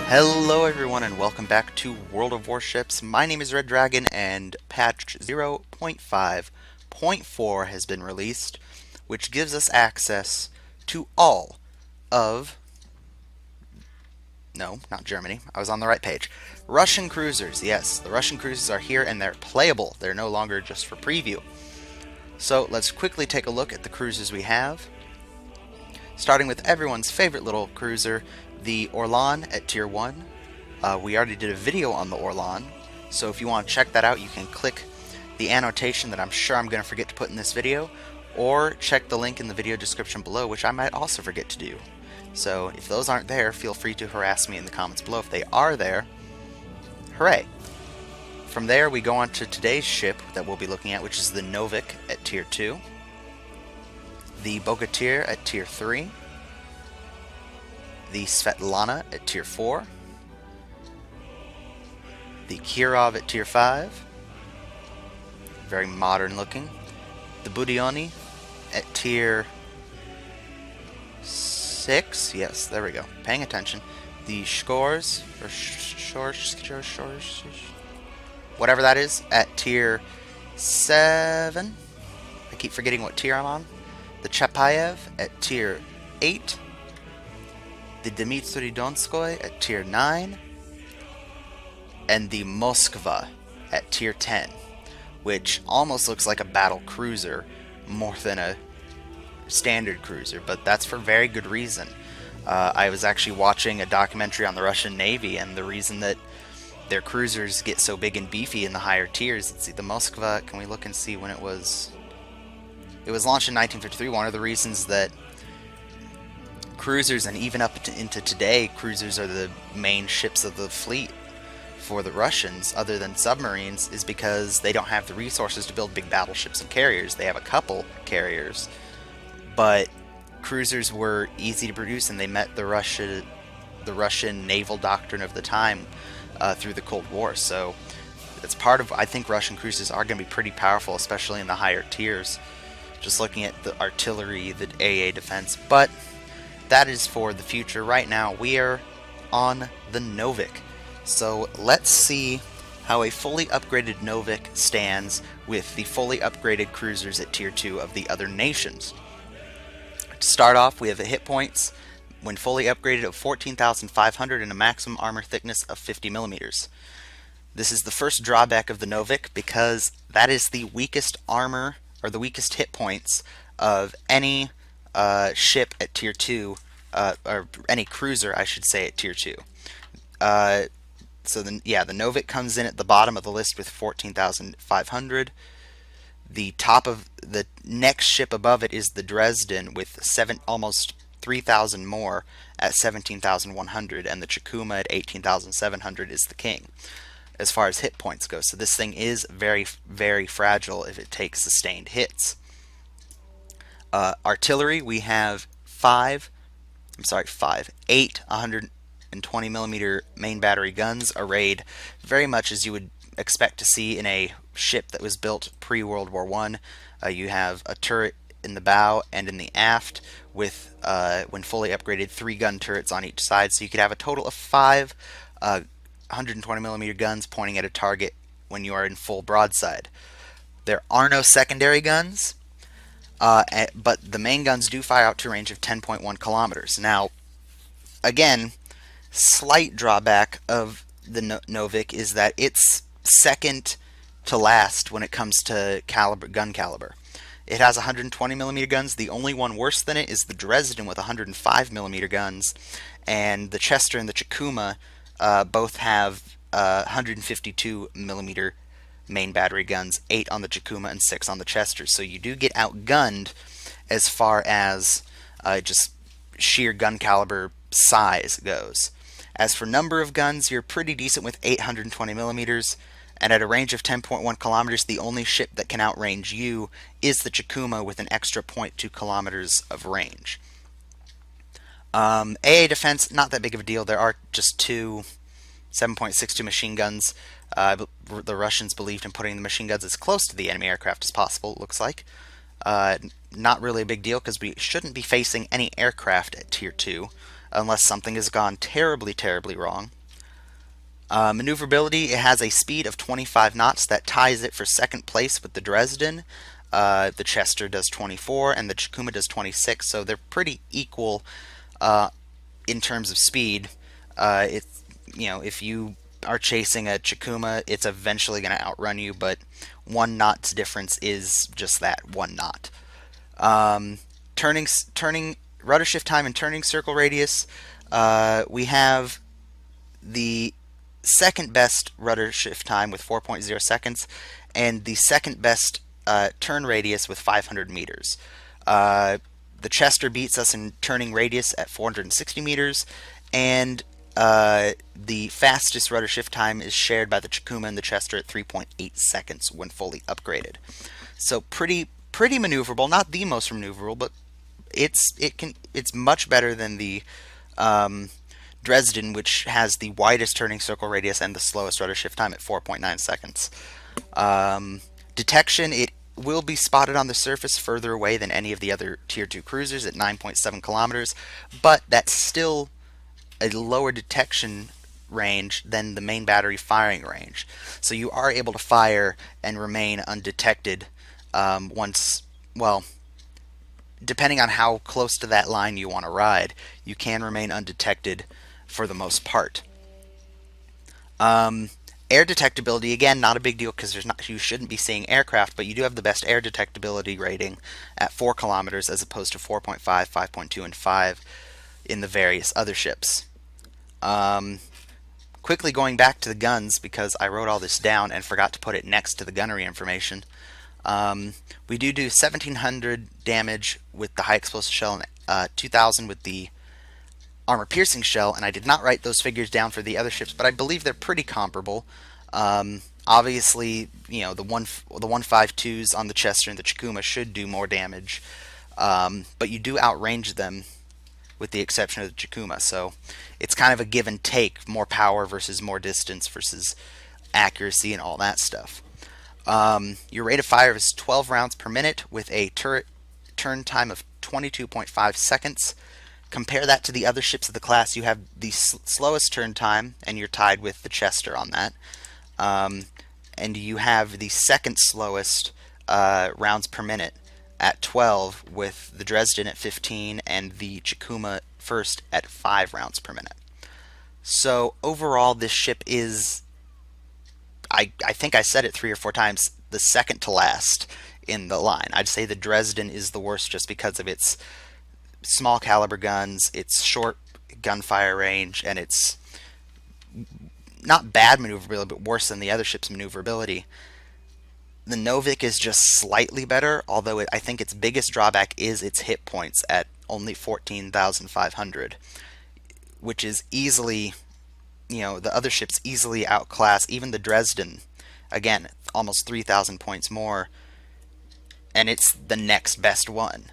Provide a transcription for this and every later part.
Hello everyone and welcome back to World of Warships. My name is Red Dragon and patch 0.5.4 has been released, which gives us access to all of... No, not Germany. I was on the right page. Russian cruisers. Yes, the Russian cruisers are here and they're playable. They're no longer just for preview. So let's quickly take a look at the cruisers we have. Starting with everyone's favorite little cruiser, the Orlan at Tier 1. We already did a video on the Orlan, so if you want to check that out, you can click the annotation that I'm sure I'm going to forget to put in this video, or check the link in the video description below, which I might also forget to do. So if those aren't there, feel free to harass me in the comments below. If they are there, hooray! From there, we go on to today's ship that we'll be looking at, which is the Novik at Tier 2. The Bogatyr at Tier 3, the Svetlana at Tier 4, the Kirov at Tier 5, very modern looking, the Budioni at Tier 6, yes, there we go, paying attention, the Shkors, or Shors, whatever that is, at Tier 7, I keep forgetting what tier I'm on, the Chapayev at Tier 8, the Dmitry Donskoy at Tier 9, and the Moskva at Tier 10, which almost looks like a battle cruiser more than a standard cruiser, but that's for very good reason. I was actually watching a documentary on the Russian Navy, and the reason that their cruisers get so big and beefy in the higher tiers, let's see, the Moskva, can we look and see when it was... It was launched in 1953. One of the reasons that cruisers, and even up into today, cruisers are the main ships of the fleet for the Russians, other than submarines, is because they don't have the resources to build big battleships and carriers. They have a couple carriers, but cruisers were easy to produce, and they met the Russian naval doctrine of the time through the Cold War. So it's part of, I think Russian cruisers are going to be pretty powerful, especially in the higher tiers. Just looking at the artillery, the AA defense, but that is for the future. Right now, we are on the Novik. So let's see how a fully upgraded Novik stands with the fully upgraded cruisers at Tier 2 of the other nations. To start off, we have a hit points when fully upgraded of 14,500 and a maximum armor thickness of 50 millimeters. This is the first drawback of the Novik because that is the weakest armor, or the weakest hit points of any ship at Tier 2, or any cruiser, I should say, at Tier 2. So the Novik comes in at the bottom of the list with 14,500. The top of the next ship above it is the Dresden with almost 3,000 more at 17,100, and the Chikuma at 18,700 is the king as far as hit points go. So this thing is very, very fragile if it takes sustained hits. Artillery, we have 8 120 millimeter main battery guns arrayed very much as you would expect to see in a ship that was built pre-World War I. You have a turret in the bow and in the aft with, when fully upgraded, 3 gun turrets on each side, so you could have a total of 5 120 millimeter guns pointing at a target when you are in full broadside. There are no secondary guns, but the main guns do fire out to a range of 10.1 kilometers. Now, again, slight drawback of the Novik is that it's second to last when it comes to gun caliber. It has 120 millimeter guns. The only one worse than it is the Dresden with 105 millimeter guns, and the Chester and the Chikuma both have 152 millimeter main battery guns, 8 on the Chikuma and 6 on the Chester. So you do get outgunned as far as just sheer gun caliber size goes. As for number of guns, you're pretty decent with 820 millimeters, and at a range of 10.1 kilometers, the only ship that can outrange you is the Chikuma with an extra 0.2 kilometers of range. AA defense, not that big of a deal. There are just 2 7.62 machine guns. The Russians believed in putting the machine guns as close to the enemy aircraft as possible, it looks like. Not really a big deal because we shouldn't be facing any aircraft at Tier 2 unless something has gone terribly, terribly wrong. Maneuverability, it has a speed of 25 knots that ties it for second place with the Dresden. The Chester does 24 and the Chikuma does 26, so they're pretty equal uh, in terms of speed. It's, if you are chasing a Chikuma, it's eventually going to outrun you, but 1 knot's difference is just that, 1 knot. Um, turning rudder shift time and turning circle radius. We have the second best rudder shift time with 4.0 seconds, and the second best turn radius with 500 meters. Uh, the Chester beats us in turning radius at 460 meters, and the fastest rudder shift time is shared by the Chikuma and the Chester at 3.8 seconds when fully upgraded. So pretty maneuverable, not the most maneuverable, but it's much better than the um, Dresden, which has the widest turning circle radius and the slowest rudder shift time at 4.9 seconds. Um, Detection, it will be spotted on the surface further away than any of the other Tier 2 cruisers at 9.7 kilometers, but that's still a lower detection range than the main battery firing range. So you are able to fire and remain undetected once, well, depending on how close to that line you want to ride, you can remain undetected for the most part. Um, Air detectability, again, not a big deal because you shouldn't be seeing aircraft, but you do have the best air detectability rating at 4 kilometers as opposed to 4.5, 5.2, and 5 in the various other ships. Um, Quickly going back to the guns because I wrote all this down and forgot to put it next to the gunnery information. We do 1,700 damage with the high explosive shell and 2,000 with the armor piercing shell, and I did not write those figures down for the other ships, but I believe they're pretty comparable. Obviously, the 152s on the Chester and the Chikuma should do more damage, but you do outrange them with the exception of the Chikuma, so it's kind of a give and take, more power versus more distance versus accuracy and all that stuff. Your rate of fire is 12 rounds per minute with a turret turn time of 22.5 seconds. Compare that to the other ships of the class. You have the slowest turn time, and you're tied with the Chester on that. And you have the second slowest rounds per minute at 12, with the Dresden at 15 and the Chikuma first at 5 rounds per minute. So overall, this ship is, I think I said it 3 or 4 times, the second to last in the line. I'd say the Dresden is the worst just because of its small caliber guns, its short gunfire range, and its not bad maneuverability, but worse than the other ship's maneuverability. The Novik is just slightly better, although I think its biggest drawback is its hit points at only 14,500, which is easily, the other ships easily outclass even the Dresden. Again, almost 3,000 points more, and it's the next best one.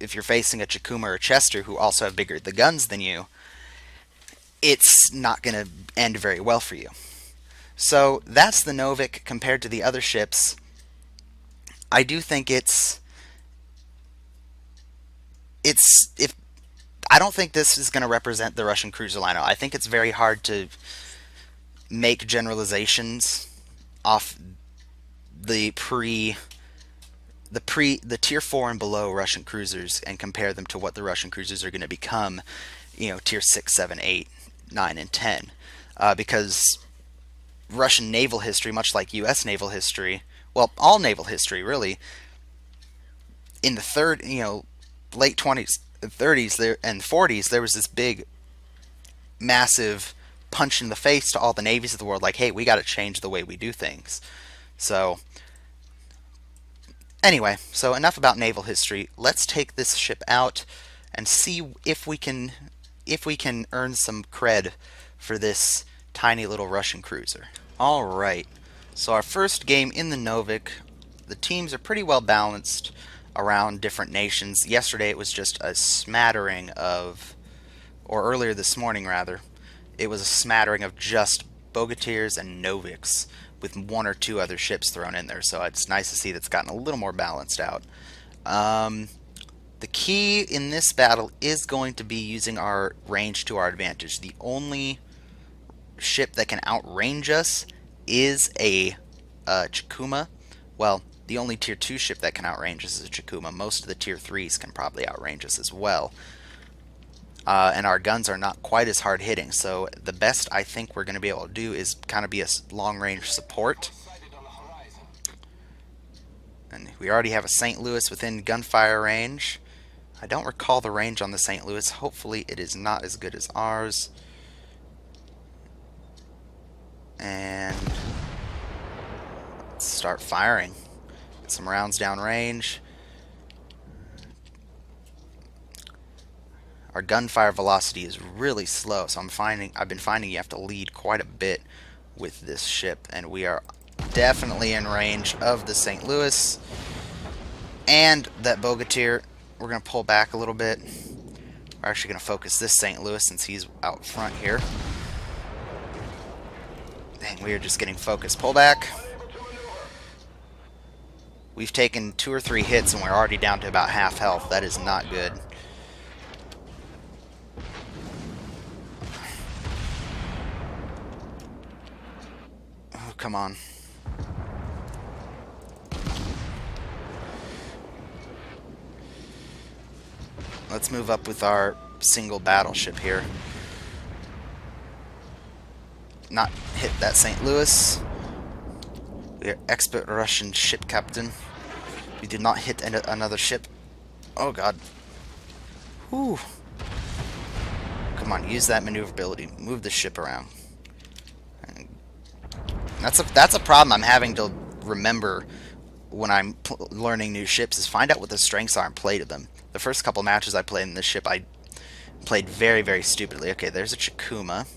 If you're facing a Chikuma or a Chester who also have bigger the guns than you, it's not going to end very well for you. So that's the Novik compared to the other ships. I do think it's if I don't think this is going to represent the Russian cruiser lineup. I think it's very hard to make generalizations off the tier 4 and below Russian cruisers and compare them to what the Russian cruisers are going to become, tier 6, 7, 8, 9, and 10. Because Russian naval history, much like U.S. naval history, well, all naval history really, in the late 20s, 30s there, and 40s, there was this big, massive punch in the face to all the navies of the world, like, hey, we got to change the way we do things. So anyway, so enough about naval history. Let's take this ship out and see if we can earn some cred for this tiny little Russian cruiser. Alright, so our first game in the Novik, the teams are pretty well balanced around different nations. Yesterday it was just a smattering of, or earlier this morning rather, it was a smattering of just Bogatyrs and Noviks with 1 or 2 other ships thrown in there, so it's nice to see that's gotten a little more balanced out. The key in this battle is going to be using our range to our advantage. The only ship that can outrange us is a Chikuma. Well, the only tier 2 ship that can outrange us is a Chikuma. Most of the tier 3s can probably outrange us as well. And our guns are not quite as hard hitting, so the best I think we're going to be able to do is kind of be a long range support. And we already have a St. Louis within gunfire range. I don't recall the range on the St. Louis. Hopefully it is not as good as ours. And let's start firing. Get some rounds down range. Our gunfire velocity is really slow, so I've been finding you have to lead quite a bit with this ship, and we are definitely in range of the St. Louis and that Bogatyr. We're going to pull back a little bit. We're actually going to focus this St. Louis since he's out front here. Dang, we are just getting focused. Pull back. We've taken 2 or 3 hits and we're already down to about half health. That is not good. Oh, come on. Let's move up with our single battleship here. Not hit that St. Louis. We are expert Russian ship captain. We did not hit another ship. Oh god. Whew. Come on, use that maneuverability. Move the ship around. And that's a problem I'm having to remember when I'm learning new ships, is find out what the strengths are and play to them. The first couple matches I played in this ship, I played very, very stupidly. Okay, there's a Chikuma.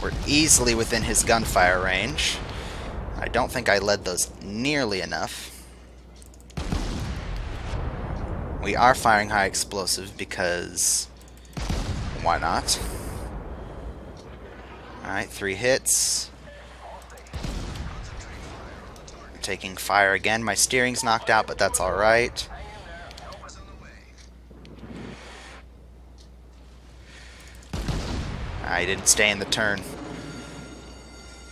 We're easily within his gunfire range. I don't think I led those nearly enough. We are firing high explosive because why not? Alright, 3 hits. Taking fire again. My steering's knocked out, but that's alright. I didn't stay in the turn.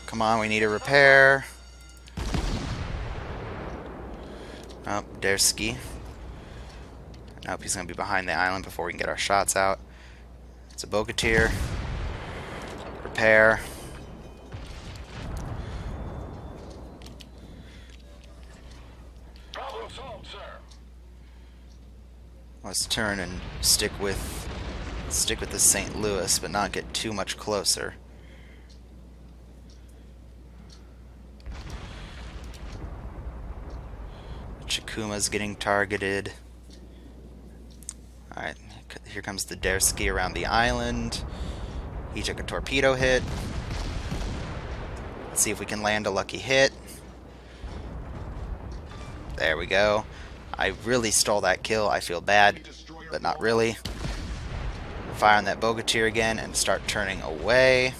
Come on, we need a repair. Oh, Dersky. Nope, he's going to be behind the island before we can get our shots out. It's a Bogatyr. Repair. Problem solved, sir. Let's turn and stick with the St. Louis, but not get too much closer. Chikuma's getting targeted. Alright, here comes the Dersky around the island. He took a torpedo hit. Let's see if we can land a lucky hit. There we go. I really stole that kill. I feel bad, but not really. Fire on that Bogatyr again and start turning away.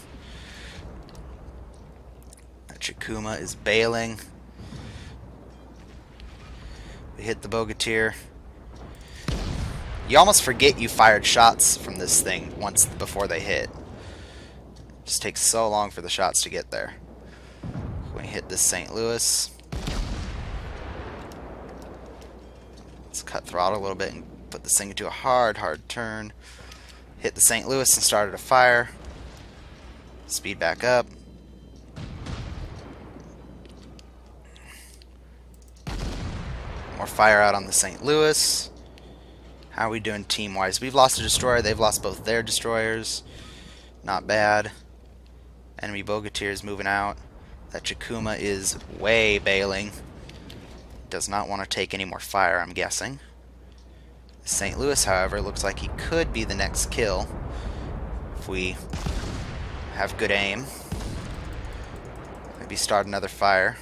That Chikuma is bailing. We hit the Bogatyr. You almost forget you fired shots from this thing once before they hit. It just takes so long for the shots to get there. We hit this St. Louis. Let's cut throttle a little bit and put this thing into a hard turn. Hit the St. Louis and started a fire. Speed back up. More fire out on the St. Louis. How are we doing team-wise? We've lost a destroyer. They've lost both their destroyers. Not bad. Enemy Bogatyr is moving out. That Chikuma is way bailing. Does not want to take any more fire, I'm guessing. St. Louis, however, looks like he could be the next kill if we have good aim. Maybe start another fire.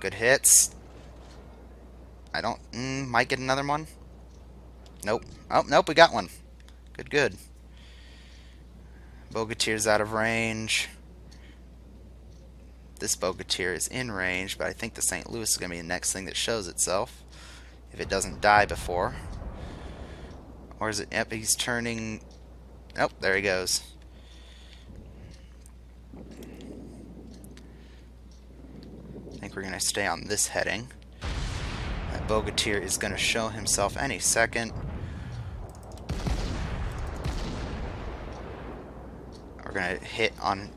Good hits. I don't... might get another one. Nope. Oh, nope, we got one. Good. Bogatyr's out of range. This Bogatyr is in range, but I think the St. Louis is going to be the next thing that shows itself. If it doesn't die before. Or is it... Yep, he's turning... Oh, there he goes. I think we're going to stay on this heading. That Bogatyr is going to show himself any second. We're going to hit on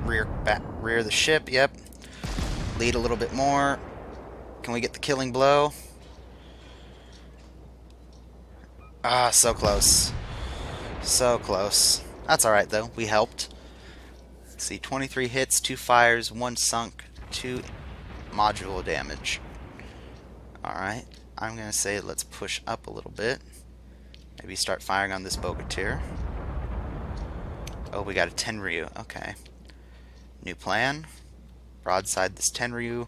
rear of the ship. Yep. Lead a little bit more. Can we get the killing blow? Ah, so close. So close. That's alright though. We helped. Let's see, 23 hits, 2 fires, 1 sunk, 2 module damage. Alright. I'm going to say let's push up a little bit. Maybe start firing on this Bogatyr. Oh, we got a Tenryu. Okay. New plan. Broadside this Tenryu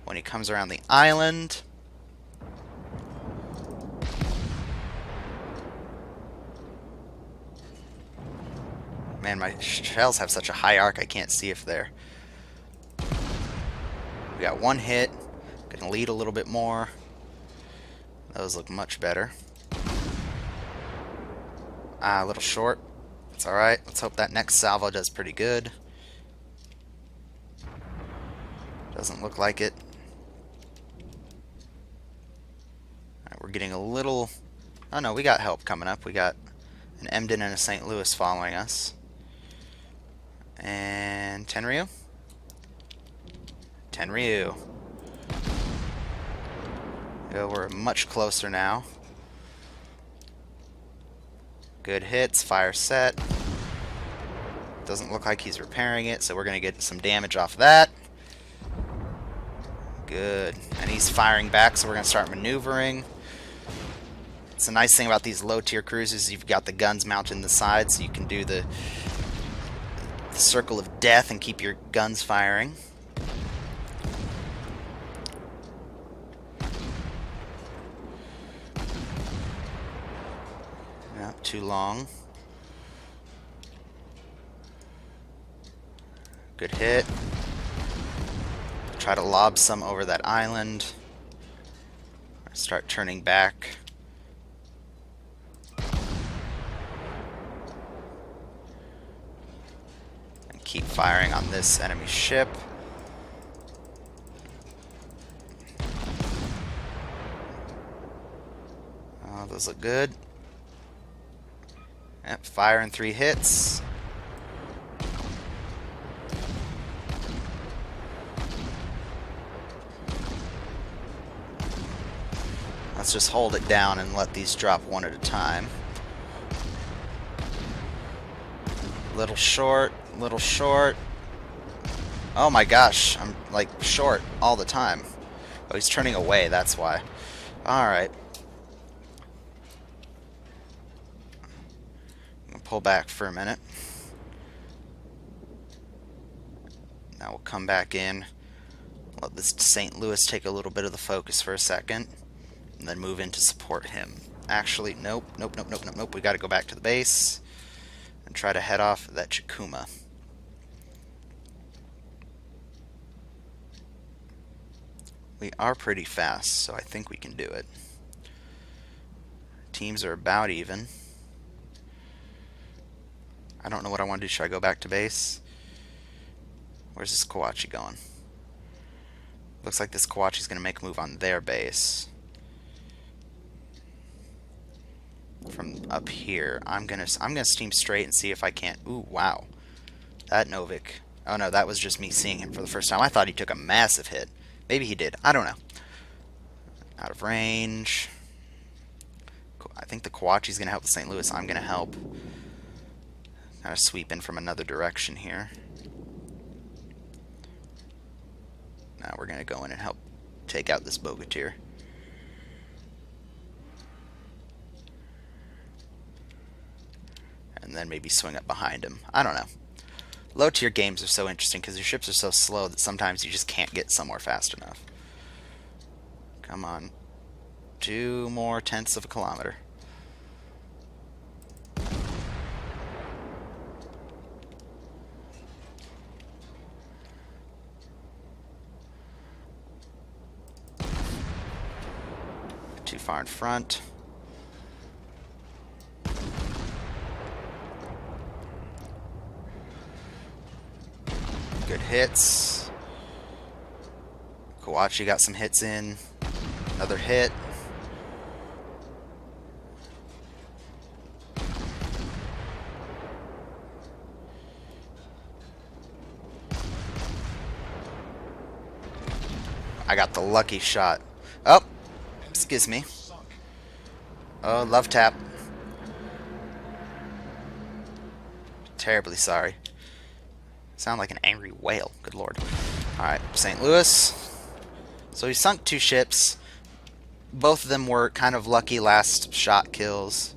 when he comes around the island. Man, my shells have such a high arc I can't see if they're... We got 1 hit. Gonna lead a little bit more. Those look much better. Ah, a little short. It's alright. Let's hope that next salvo does pretty good. Doesn't look like it. Alright, we're getting a little... Oh no, we got help coming up. We got an Emden and a St. Louis following us. And Tenryu. Tenryu. Yeah, we're much closer now. Good hits, fire set. Doesn't look like he's repairing it, so we're going to get some damage off that. Good. And he's firing back, so we're going to start maneuvering. It's a nice thing about these low-tier cruisers. You've got the guns mounted in the side, so you can do the circle of death and keep your guns firing. Not too long. Good hit. Try to lob some over that island. Start turning back. And keep firing on this enemy ship. Oh, those look good. Yep, fire in 3 hits. Let's just hold it down and let these drop one at a time. Little short, little short. Oh my gosh, I'm like short all the time. Oh, he's turning away, that's why. Alright. I'm gonna pull back for a minute. Now we'll come back in. Let this St. Louis take a little bit of the focus for a second. And then move in to support him. Actually, nope. We gotta go back to the base and try to head off that Chikuma. We are pretty fast, so I think we can do it. Teams are about even. I don't know what I want to do. Should I go back to base? Where's this Kawachi going? Looks like this Kawachi's gonna make a move on their base. From up here, I'm gonna steam straight and see if I can't. Ooh, wow, that Novik. Oh no, that was just me seeing him for the first time. I thought he took a massive hit. Maybe he did. I don't know. Out of range. I think the Kawachi's gonna help the St. Louis. I'm gonna help. Kind of sweep in from another direction here. Now we're gonna go in and help take out this Bogatyr. And then maybe swing up behind him. I don't know. Low tier games are so interesting because your ships are so slow that sometimes you just can't get somewhere fast enough. Come on. 2 more tenths of a kilometer. Too far in front. Good hits. Kawachi got some hits in. Another hit. I got the lucky shot. Oh, excuse me. Oh, love tap. Terribly sorry. Sound like an angry whale. Good lord. Alright, St. Louis. So he sunk 2 ships. Both of them were kind of lucky last shot kills.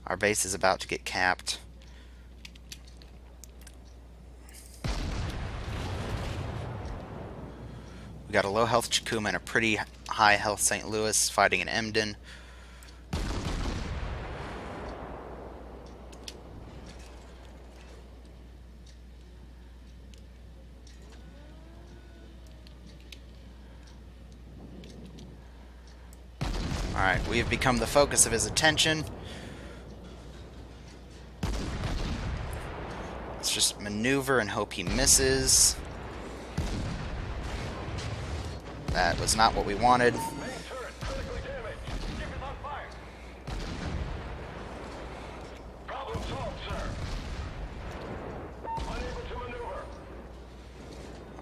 Our base is about to get capped. We got a low health Chikuma and a pretty high health St. Louis fighting in Emden. Alright, we have become the focus of his attention. Let's just maneuver and hope he misses. That was not what we wanted.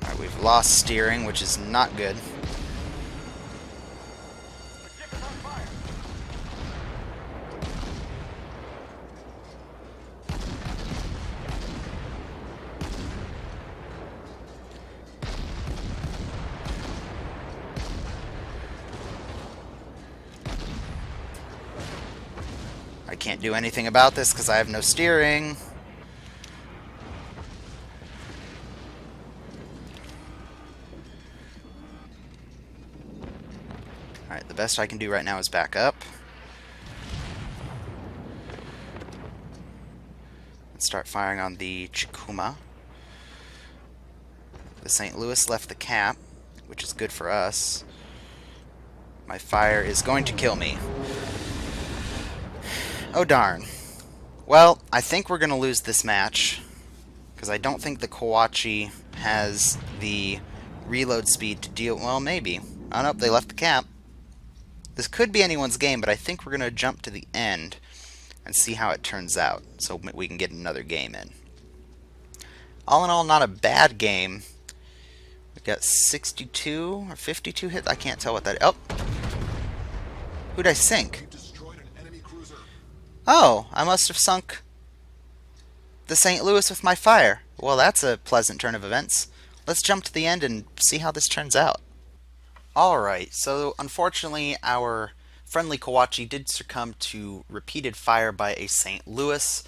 Alright, we've lost steering, which is not good. I can't do anything about this because I have no steering. Alright, the best I can do right now is back up. And start firing on the Chikuma. The St. Louis left the cap, which is good for us. My fire is going to kill me. Oh darn. Well, I think we're going to lose this match, because I don't think the Kawachi has the reload speed to deal... Well, maybe. Oh no, they left the cap. This could be anyone's game, but I think we're going to jump to the end and see how it turns out, so we can get another game in. All in all, not a bad game. We've got 62 or 52 hits. I can't tell what that... Oh! Who'd I sink? Oh, I must have sunk the St. Louis with my fire. Well, that's a pleasant turn of events. Let's jump to the end and see how this turns out. Alright, so unfortunately our friendly Kawachi did succumb to repeated fire by a St. Louis,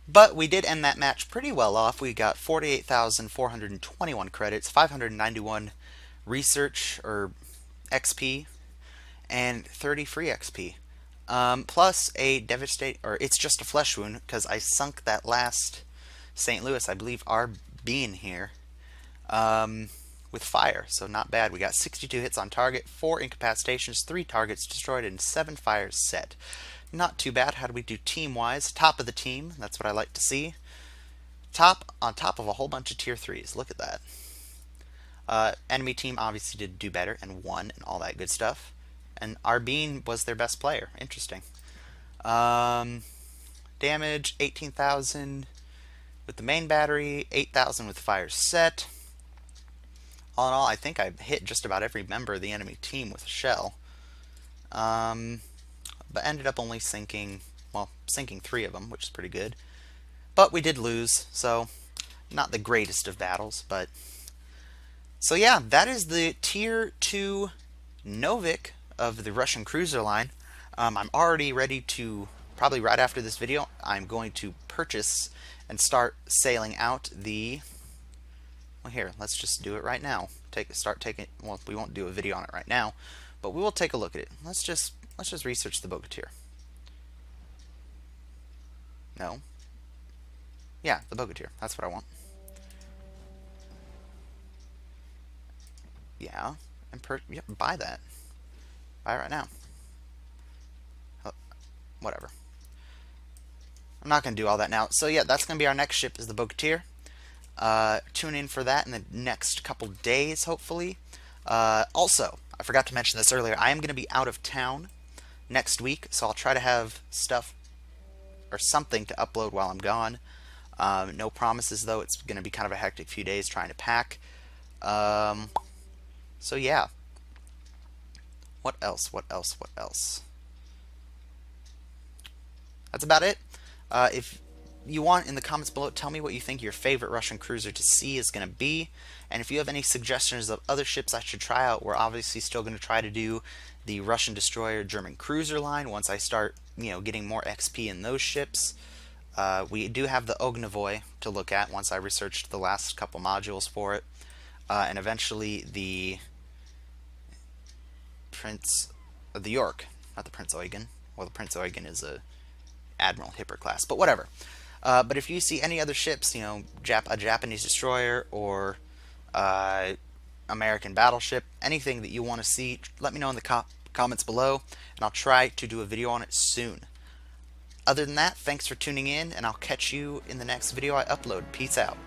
but we did end that match pretty well off. We got 48,421 credits, 591 research or XP, and 30 free XP. Plus a devastating, or it's just a flesh wound, because I sunk that last St. Louis, I believe our bean here, with fire, so not bad. We got 62 hits on target, 4 incapacitations, 3 targets destroyed, and 7 fires set. Not too bad. How do we do team-wise? Top of the team, that's what I like to see. Top on top of a whole bunch of tier 3s. Look at that. Enemy team obviously did do better and won and all that good stuff. And our bean was their best player. Interesting. Damage, 18,000 with the main battery, 8,000 with fire set. All in all, I think I hit just about every member of the enemy team with a shell. But ended up only sinking, well, sinking 3 of them, which is pretty good. But we did lose, so not the greatest of battles, but... So yeah, that is the Tier 2 Novik of the Russian cruiser line. I'm already ready to, probably right after this video, I'm going to purchase and start sailing out the... Well, here, let's just do it right now. Start taking... Well, we won't do a video on it right now, but we will take a look at it. Let's just research the Bogatyr. No. Yeah, the Bogatyr. That's what I want. Yeah, and yep, buy that. Buy it right now. Oh, whatever. I'm not going to do all that now. So yeah, that's going to be our next ship is the Bogatyr. Tune in for that in the next couple days, hopefully. Also, I forgot to mention this earlier. I am going to be out of town next week, so I'll try to have stuff or something to upload while I'm gone. No promises, though. It's going to be kind of a hectic few days trying to pack. So yeah. What else? What else? What else? That's about it. If you want, in the comments below, tell me what you think your favorite Russian cruiser to see is going to be. And if you have any suggestions of other ships I should try out, we're obviously still going to try to do the Russian destroyer German cruiser line once I start, getting more XP in those ships. We do have the Ognavoy to look at once I researched the last couple modules for it. And eventually the Prince of the York, not the Prince Eugen. Well, the Prince Eugen is a Admiral Hipper class, but whatever. But if you see any other ships, a Japanese destroyer or American battleship, anything that you want to see, let me know in the comments below, and I'll try to do a video on it soon. Other than that, thanks for tuning in, and I'll catch you in the next video I upload. Peace out.